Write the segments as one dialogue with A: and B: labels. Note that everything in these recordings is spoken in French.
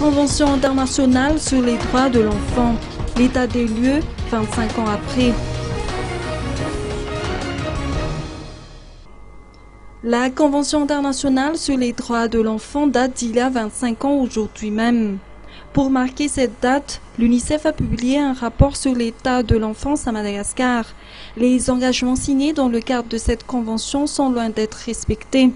A: Convention internationale sur les droits de l'enfant. L'état des lieux, 25 ans après. La Convention internationale sur les droits de l'enfant date d'il y a 25 ans aujourd'hui même. Pour marquer cette date, l'UNICEF a publié un rapport sur l'état de l'enfance à Madagascar. Les engagements signés dans le cadre de cette convention sont loin d'être respectés.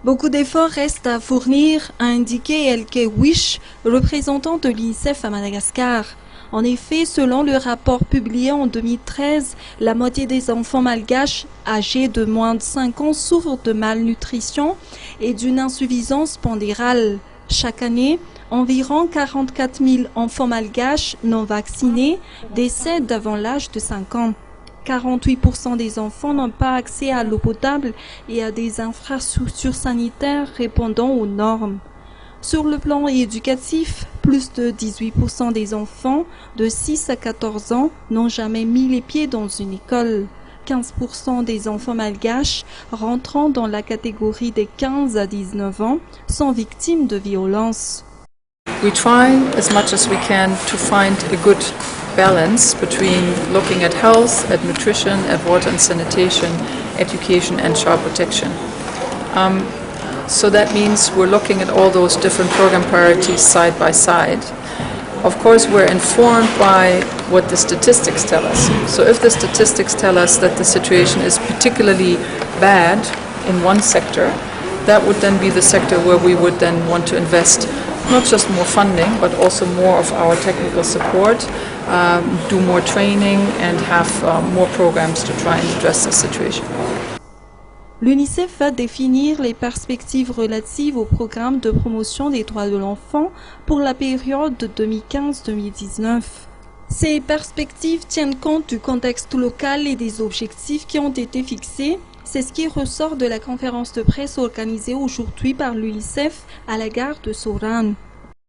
A: Beaucoup d'efforts restent à fournir, a indiqué Elke Wish, représentant de l'UNICEF à Madagascar. En effet, selon le rapport publié en 2013, la moitié des enfants malgaches âgés de moins de 5 ans souffrent de malnutrition et d'une insuffisance pondérale. Chaque année, environ 44 000 enfants malgaches non vaccinés décèdent avant l'âge de 5 ans. 48% des enfants n'ont pas accès à l'eau potable et à des infrastructures sanitaires répondant aux normes. Sur le plan éducatif, plus de 18% des enfants de 6 à 14 ans n'ont jamais mis les pieds dans une école. 15% des enfants malgaches rentrant dans la catégorie des 15 à 19 ans sont victimes de violences.
B: We try as much as we can to find a good balance between looking at health, at nutrition, at water and sanitation, education and child protection. So that means we're looking at all those different program priorities side by side. Of course, we're informed by what the statistics tell us. So if the statistics tell us that the situation is particularly bad in one sector, that would then be the sector where we would then want to invest not just more funding, but also more of our technical support, do more training and have more programs to try and address the situation.
A: L'UNICEF va définir les perspectives relatives au programme de promotion des droits de l'enfant pour la période de 2015-2019. Ces perspectives tiennent compte du contexte local et des objectifs qui ont été fixés. C'est ce qui ressort de la conférence de presse organisée aujourd'hui par l'UNICEF à la gare de Soran.